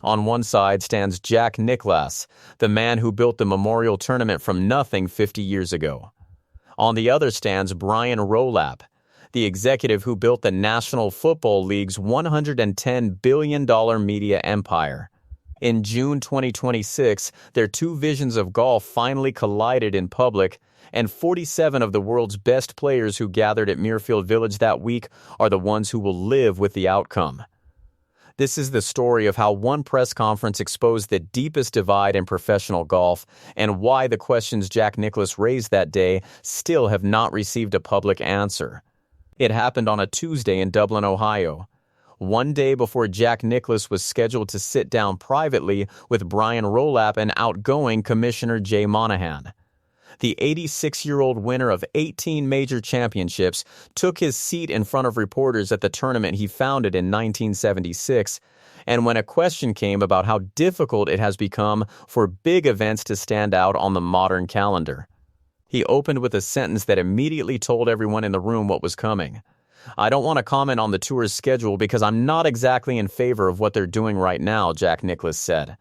On one side stands Jack Nicklaus, the man who built the Memorial Tournament from nothing 50 years ago. On the other stands Brian Rolapp, the executive who built the National Football League's $110 billion media empire. In June 2026, their two visions of golf finally collided in public, and 47 of the world's best players who gathered at Muirfield Village that week are the ones who will live with the outcome. This is the story of how one press conference exposed the deepest divide in professional golf and why the questions Jack Nicklaus raised that day still have not received a public answer. It happened on a Tuesday in Dublin, Ohio, one day before Jack Nicklaus was scheduled to sit down privately with Brian Rolapp and outgoing Commissioner Jay Monahan. The 86-year-old winner of 18 major championships took his seat in front of reporters at the tournament he founded in 1976, and when a question came about how difficult it has become for big events to stand out on the modern calendar, he opened with a sentence that immediately told everyone in the room what was coming. "I don't want to comment on the tour's schedule because I'm not exactly in favor of what they're doing right now," Jack Nicklaus said.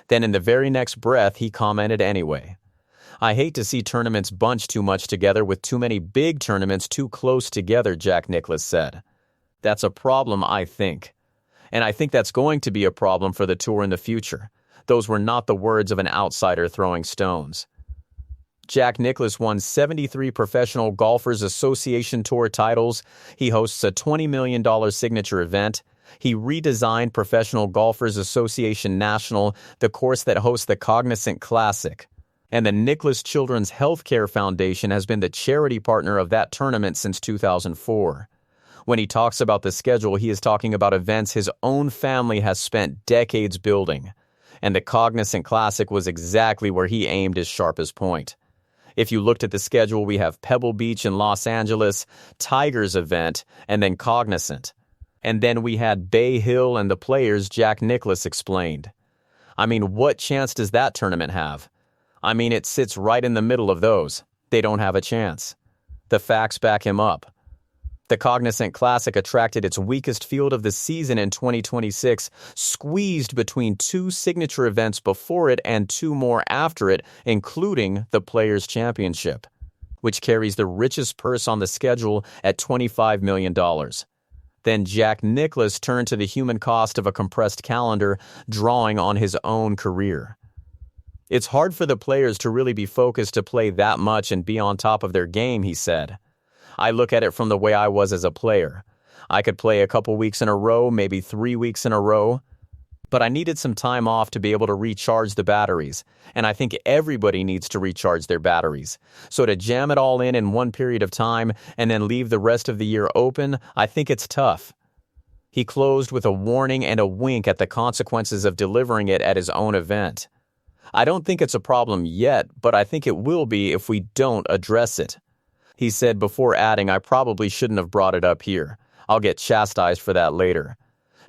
Then in the very next breath, he commented anyway. "I hate to see tournaments bunch too much together with too many big tournaments too close together," Jack Nicklaus said. "That's a problem, I think. And I think that's going to be a problem for the tour in the future." Those were not the words of an outsider throwing stones. Jack Nicklaus won 73 Professional Golfers Association Tour titles. He hosts a $20 million signature event. He redesigned Professional Golfers Association National, the course that hosts the Cognizant Classic. And the Nicklaus Children's Healthcare Foundation has been the charity partner of that tournament since 2004. When he talks about the schedule, he is talking about events his own family has spent decades building. And the Cognizant Classic was exactly where he aimed his sharpest point. If you looked at the schedule, we have Pebble Beach in Los Angeles, Tiger's event, and then Cognizant. And then we had Bay Hill and the Players, Jack Nicklaus explained. I mean, what chance does that tournament have? I mean, it sits right in the middle of those. They don't have a chance. The facts back him up. The Cognizant Classic attracted its weakest field of the season in 2026, squeezed between two signature events before it and two more after it, including the Players' Championship, which carries the richest purse on the schedule at $25 million. Then Jack Nicklaus turned to the human cost of a compressed calendar, drawing on his own career. It's hard for the players to really be focused to play that much and be on top of their game, he said. I look at it from the way I was as a player. I could play a couple weeks in a row, maybe 3 weeks in a row, but I needed some time off to be able to recharge the batteries, and I think everybody needs to recharge their batteries. So to jam it all in one period of time and then leave the rest of the year open, I think it's tough. He closed with a warning and a wink at the consequences of delivering it at his own event. I don't think it's a problem yet, but I think it will be if we don't address it. He said before adding, I probably shouldn't have brought it up here. I'll get chastised for that later.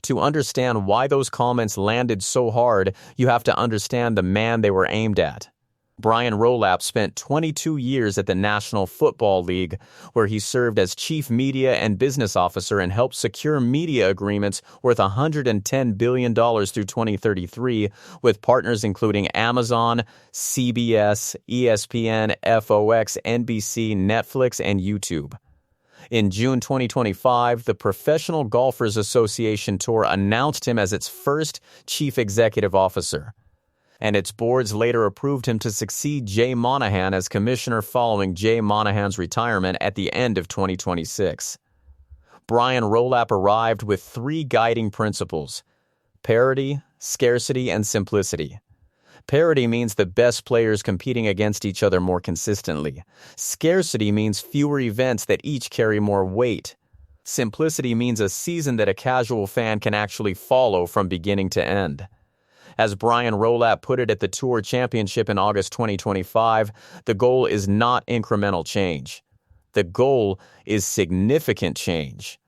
To understand why those comments landed so hard, you have to understand the man they were aimed at. Brian Rolapp spent 22 years at the National Football League, where he served as chief media and business officer and helped secure media agreements worth $110 billion through 2033 with partners including Amazon, CBS, ESPN, FOX, NBC, Netflix, and YouTube. In June 2025, the Professional Golfers Association Tour announced him as its first chief executive officer, and its boards later approved him to succeed Jay Monahan as commissioner following Jay Monahan's retirement at the end of 2026. Brian Rolapp arrived with 3 guiding principles: parity, scarcity, and simplicity. Parity means the best players competing against each other more consistently. Scarcity means fewer events that each carry more weight. Simplicity means a season that a casual fan can actually follow from beginning to end. As Brian Rolapp put it at the Tour Championship in August 2025, the goal is not incremental change. The goal is significant change.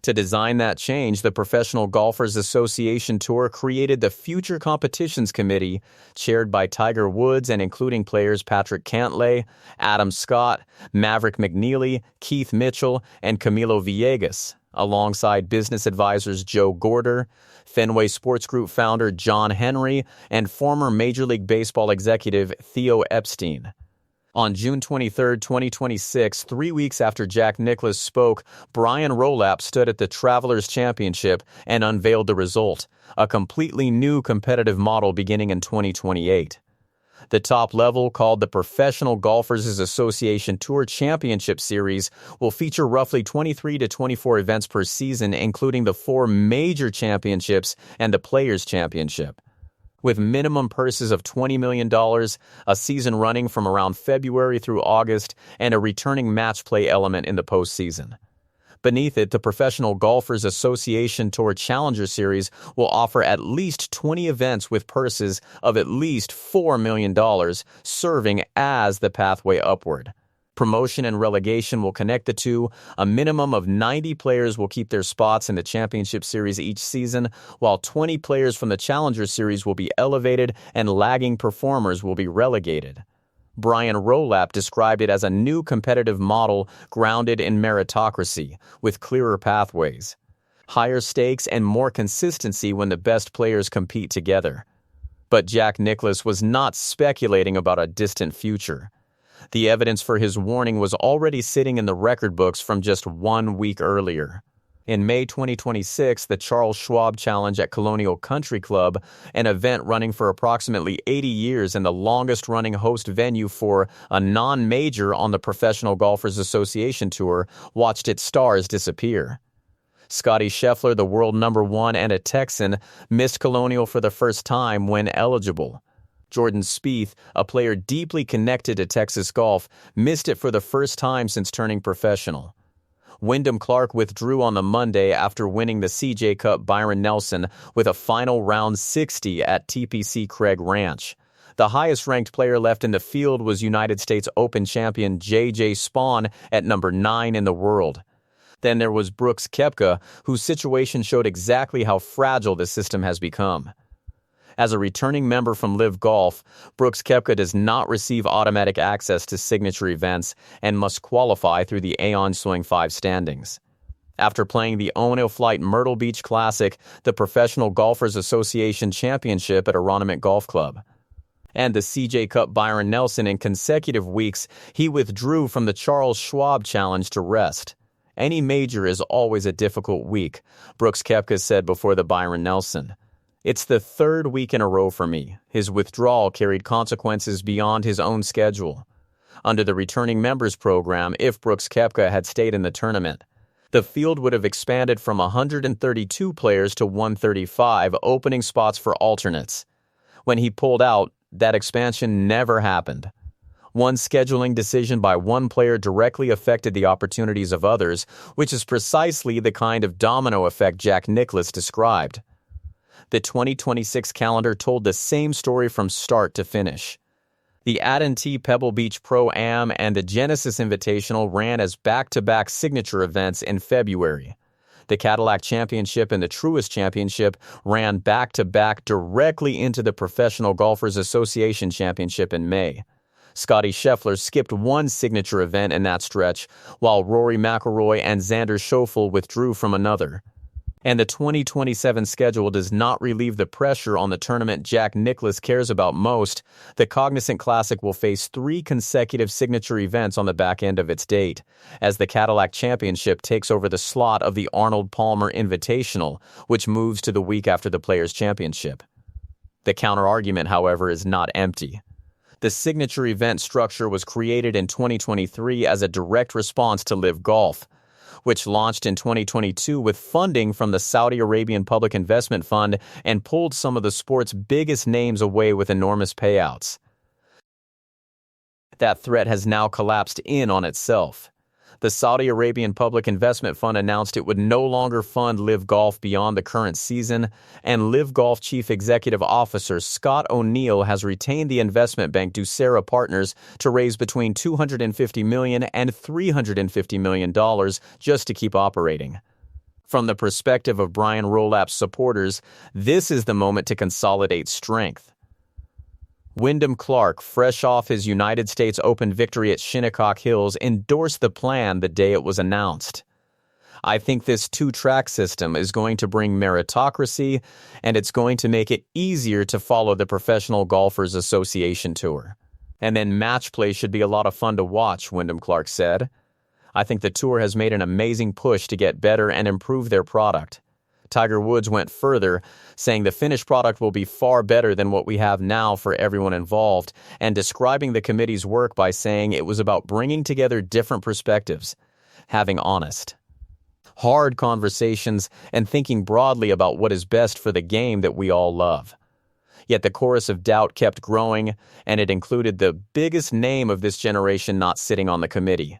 To design that change, the Professional Golfers Association Tour created the Future Competitions Committee, chaired by Tiger Woods and including players Patrick Cantlay, Adam Scott, Maverick McNeely, Keith Mitchell, and Camilo Villegas, alongside business advisors Joe Gorder, Fenway Sports Group founder John Henry, and former Major League Baseball executive Theo Epstein. On June 23, 2026, 3 weeks after Jack Nicklaus spoke, Brian Rolapp stood at the Travelers Championship and unveiled the result, a completely new competitive model beginning in 2028. The top level, called the Professional Golfers' Association Tour Championship Series, will feature roughly 23 to 24 events per season, including the 4 major championships and the Players' Championship. With minimum purses of $20 million, a season running from around February through August, and a returning match play element in the postseason. Beneath it, the Professional Golfers Association Tour Challenger Series will offer at least 20 events with purses of at least $4 million, serving as the pathway upward. Promotion and relegation will connect the two. A minimum of 90 players will keep their spots in the Championship Series each season, while 20 players from the Challenger Series will be elevated and lagging performers will be relegated. Brian Rolapp described it as a new competitive model grounded in meritocracy, with clearer pathways, higher stakes, and more consistency when the best players compete together. But Jack Nicklaus was not speculating about a distant future. The evidence for his warning was already sitting in the record books from just 1 week earlier. In May 2026, the Charles Schwab Challenge at Colonial Country Club, an event running for approximately 80 years and the longest-running host venue for a non-major on the Professional Golfers Association Tour, watched its stars disappear. Scottie Scheffler, the world #1 and a Texan, missed Colonial for the first time when eligible. Jordan Spieth, a player deeply connected to Texas golf, missed it for the first time since turning professional. Wyndham Clark withdrew on the Monday after winning the CJ Cup Byron Nelson with a final round 60 at TPC Craig Ranch. The highest-ranked player left in the field was United States Open champion J.J. Spaun at number 9 in the world. Then there was Brooks Koepka, whose situation showed exactly how fragile the system has become. As a returning member from Live Golf, Brooks Koepka does not receive automatic access to signature events and must qualify through the Aon Swing 5 standings. After playing the Ono Flight Myrtle Beach Classic, the Professional Golfers Association Championship at Aronimink Golf Club, and the CJ Cup Byron Nelson in consecutive weeks, he withdrew from the Charles Schwab Challenge to rest. Any major is always a difficult week, Brooks Koepka said before the Byron Nelson. It's the 3rd week in a row for me. His withdrawal carried consequences beyond his own schedule. Under the returning members program, if Brooks Koepka had stayed in the tournament, the field would have expanded from 132 players to 135, opening spots for alternates. When he pulled out, that expansion never happened. One scheduling decision by one player directly affected the opportunities of others, which is precisely the kind of domino effect Jack Nicklaus described. The 2026 calendar told the same story from start to finish. The At&T Pebble Beach Pro-Am and the Genesis Invitational ran as back-to-back signature events in February. The Cadillac Championship and the Truist Championship ran back-to-back directly into the Professional Golfers Association Championship in May. Scottie Scheffler skipped one signature event in that stretch, while Rory McIlroy and Xander Schauffele withdrew from another. And the 2027 schedule does not relieve the pressure on the tournament Jack Nicklaus cares about most. The Cognizant Classic will face 3 consecutive signature events on the back end of its date, as the Cadillac Championship takes over the slot of the Arnold Palmer Invitational, which moves to the week after the Players' Championship. The counter-argument, however, is not empty. The signature event structure was created in 2023 as a direct response to Live Golf, which launched in 2022 with funding from the Saudi Arabian Public Investment Fund and pulled some of the sport's biggest names away with enormous payouts. That threat has now collapsed in on itself. The Saudi Arabian Public Investment Fund announced it would no longer fund Live Golf beyond the current season, and Live Golf Chief Executive Officer Scott O'Neill has retained the investment bank Ducera Partners to raise between $250 million and $350 million just to keep operating. From the perspective of Brian Rolapp's supporters, this is the moment to consolidate strength. Wyndham Clark, fresh off his United States Open victory at Shinnecock Hills, endorsed the plan the day it was announced. I think this two-track system is going to bring meritocracy, and it's going to make it easier to follow the Professional Golfers Association Tour. And then match play should be a lot of fun to watch, Wyndham Clark said. I think the tour has made an amazing push to get better and improve their product. Tiger Woods went further, saying the finished product will be far better than what we have now for everyone involved, and describing the committee's work by saying it was about bringing together different perspectives, having honest, hard conversations, and thinking broadly about what is best for the game that we all love. Yet the chorus of doubt kept growing, and it included the biggest name of this generation not sitting on the committee.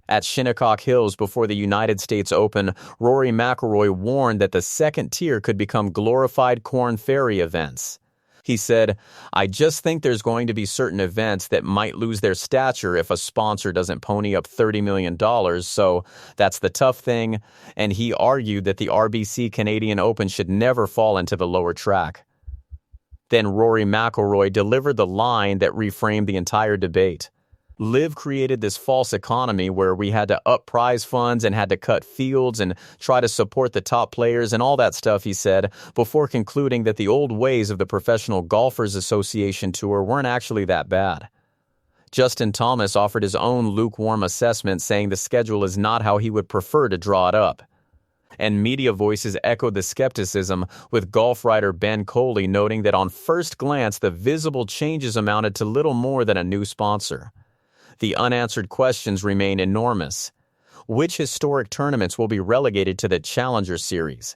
At Shinnecock Hills before the United States Open, Rory McIlroy warned that the second tier could become glorified Korn Ferry events. He said, "I just think there's going to be certain events that might lose their stature if a sponsor doesn't pony up $30 million, so that's the tough thing," and he argued that the RBC Canadian Open should never fall into the lower track. Then Rory McIlroy delivered the line that reframed the entire debate. LIV created this false economy where we had to up prize funds and had to cut fields and try to support the top players and all that stuff, he said, before concluding that the old ways of the Professional Golfers Association Tour weren't actually that bad. Justin Thomas offered his own lukewarm assessment, saying the schedule is not how he would prefer to draw it up. And media voices echoed the skepticism, with golf writer Ben Coley noting that on first glance the visible changes amounted to little more than a new sponsor. The unanswered questions remain enormous. Which historic tournaments will be relegated to the Challenger Series?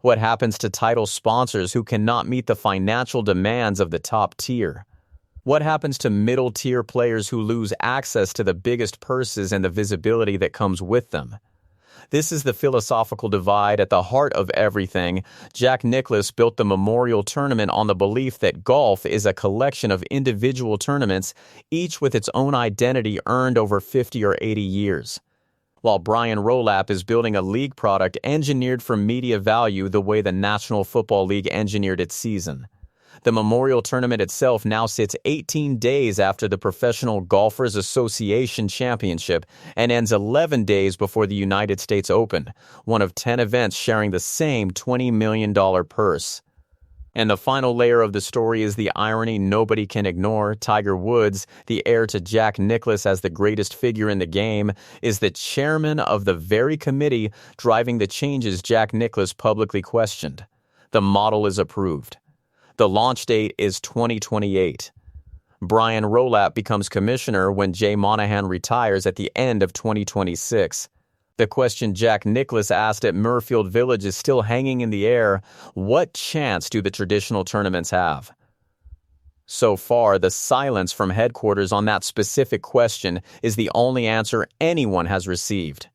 What happens to title sponsors who cannot meet the financial demands of the top tier? What happens to middle-tier players who lose access to the biggest purses and the visibility that comes with them? This is the philosophical divide at the heart of everything. Jack Nicklaus built the Memorial Tournament on the belief that golf is a collection of individual tournaments, each with its own identity earned over 50 or 80 years. While Brian Rolapp is building a league product engineered for media value the way the National Football League engineered its season. The Memorial Tournament itself now sits 18 days after the Professional Golfers Association Championship and ends 11 days before the United States Open, one of 10 events sharing the same $20 million purse. And the final layer of the story is the irony nobody can ignore. Tiger Woods, the heir to Jack Nicklaus as the greatest figure in the game, is the chairman of the very committee driving the changes Jack Nicklaus publicly questioned. The model is approved. The launch date is 2028. Brian Rolapp becomes commissioner when Jay Monahan retires at the end of 2026. The question Jack Nicklaus asked at Muirfield Village is still hanging in the air. What chance do the traditional tournaments have? So far, the silence from headquarters on that specific question is the only answer anyone has received.